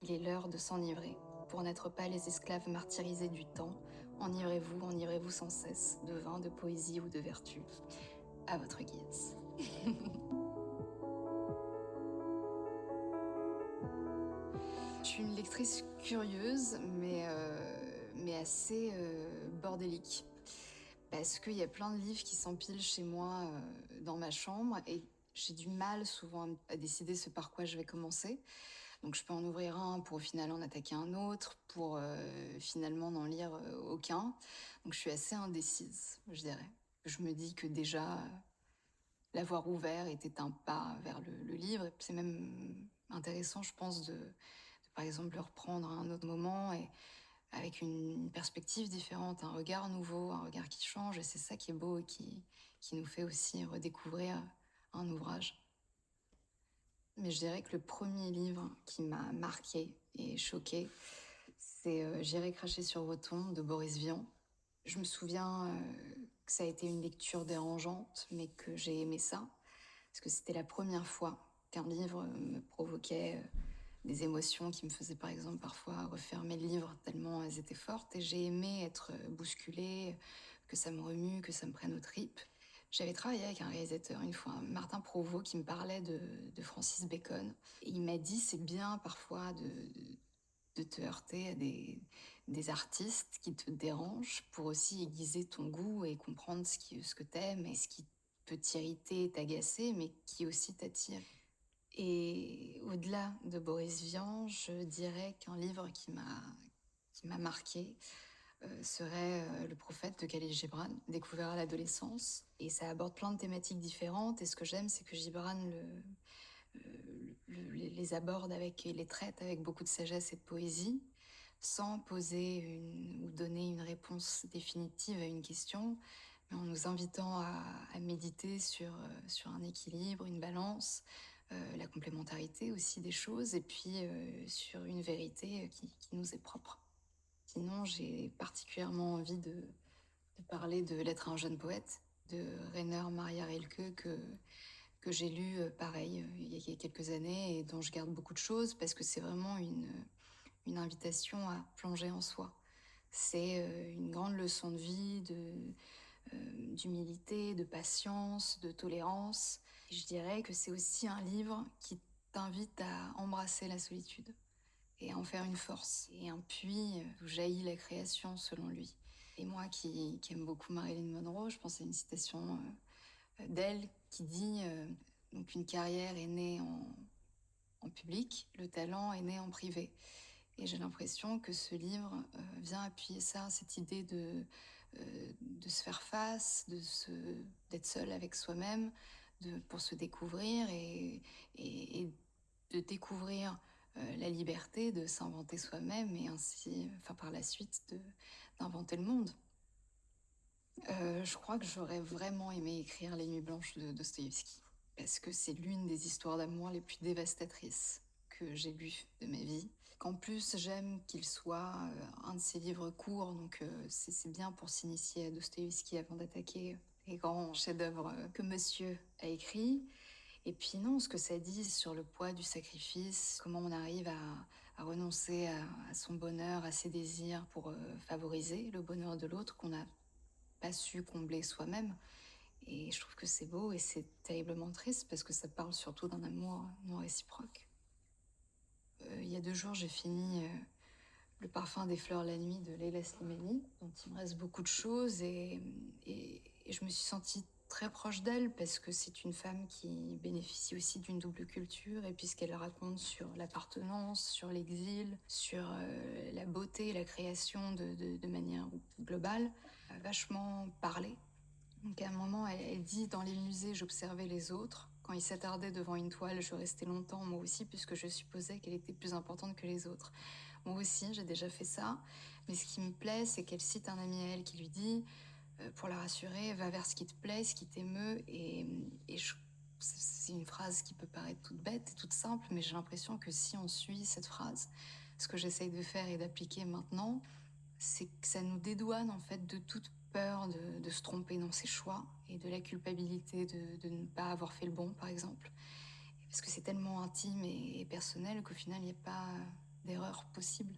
Il est l'heure de s'enivrer. Pour n'être pas les esclaves martyrisés du temps, enivrez-vous sans cesse, de vin, de poésie ou de vertu. À votre guise. Je suis une lectrice curieuse, mais assez bordélique. Parce qu'il y a plein de livres qui s'empilent chez moi dans ma chambre et j'ai du mal souvent à décider ce par quoi je vais commencer. Donc je peux en ouvrir un pour au final en attaquer un autre, pour finalement n'en lire aucun. Donc je suis assez indécise, je dirais. Je me dis que déjà, l'avoir ouvert était un pas vers le livre. Et puis c'est même intéressant, je pense, par exemple le reprendre à un autre moment et avec une perspective différente, un regard nouveau, un regard qui change. Et c'est ça qui est beau et qui nous fait aussi redécouvrir un ouvrage. Mais je dirais que le premier livre qui m'a marqué et choqué, c'est J'irai cracher sur vos tombes de Boris Vian. Je me souviens que ça a été une lecture dérangeante, mais que j'ai aimé ça, parce que c'était la première fois qu'un livre me provoquait des émotions qui me faisaient par exemple parfois refermer le livre tellement elles étaient fortes, et j'ai aimé être bousculée, que ça me remue, que ça me prenne aux tripes. J'avais travaillé avec un réalisateur une fois, Martin Provost, qui me parlait de Francis Bacon. Et il m'a dit, c'est bien parfois de te heurter à des artistes qui te dérangent pour aussi aiguiser ton goût et comprendre ce que t'aimes et ce qui peut t'irriter, t'agacer, mais qui aussi t'attire. Et au-delà de Boris Vian, je dirais qu'un livre qui m'a marqué serait Le prophète de Khalil Gibran, découvert à l'adolescence. Et ça aborde plein de thématiques différentes. Et ce que j'aime, c'est que Gibran les aborde et les traite avec beaucoup de sagesse et de poésie, sans poser ou donner une réponse définitive à une question, mais en nous invitant à méditer sur un équilibre, une balance, la complémentarité aussi des choses, et puis sur une vérité qui nous est propre. Sinon, j'ai particulièrement envie de parler de L'être un jeune poète de Rainer Maria Rilke que j'ai lu pareil il y a quelques années et dont je garde beaucoup de choses parce que c'est vraiment une invitation à plonger en soi. C'est une grande leçon de vie, d'humilité, de patience, de tolérance. Et je dirais que c'est aussi un livre qui t'invite à embrasser la solitude et à en faire une force et un puits d'où jaillit la création selon lui. Et moi qui aime beaucoup Marilyn Monroe, je pense à une citation d'elle qui dit donc une carrière est née en public, le talent est né en privé. Et j'ai l'impression que ce livre vient appuyer ça, cette idée de se faire face, d'être seul avec soi-même, pour se découvrir et de découvrir la liberté de s'inventer soi-même et ainsi, enfin par la suite, d'inventer le monde. Je crois que j'aurais vraiment aimé écrire Les Nuits blanches de Dostoïevski, parce que c'est l'une des histoires d'amour les plus dévastatrices que j'ai lues de ma vie. Qu'en plus, j'aime qu'il soit un de ses livres courts, donc c'est bien pour s'initier à Dostoïevski avant d'attaquer les grands chefs-d'œuvre que monsieur a écrits. Et puis non, ce que ça dit sur le poids du sacrifice, comment on arrive à renoncer à son bonheur, à ses désirs pour favoriser le bonheur de l'autre qu'on n'a pas su combler soi-même. Et je trouve que c'est beau et c'est terriblement triste parce que ça parle surtout d'un amour non réciproque. Il y a 2 jours, j'ai fini Le parfum des fleurs la nuit de Leila Slimani, dont il me reste beaucoup de choses et je me suis sentie très proche d'elle parce que c'est une femme qui bénéficie aussi d'une double culture et puis ce qu'elle raconte sur l'appartenance, sur l'exil, sur la beauté et la création de manière globale, a vachement parlé. Donc à un moment, elle dit, dans les musées, j'observais les autres. Quand ils s'attardaient devant une toile, je restais longtemps, moi aussi, puisque je supposais qu'elle était plus importante que les autres. Moi aussi, j'ai déjà fait ça. Mais ce qui me plaît, c'est qu'elle cite un ami à elle qui lui dit, pour la rassurer, va vers ce qui te plaît, ce qui t'émeut. C'est une phrase qui peut paraître toute bête et toute simple, mais j'ai l'impression que si on suit cette phrase, ce que j'essaye de faire et d'appliquer maintenant, c'est que ça nous dédouane en fait de toute peur de se tromper dans ses choix et de la culpabilité de ne pas avoir fait le bon, par exemple. Parce que c'est tellement intime et personnel qu'au final, il n'y a pas d'erreur erreur possible.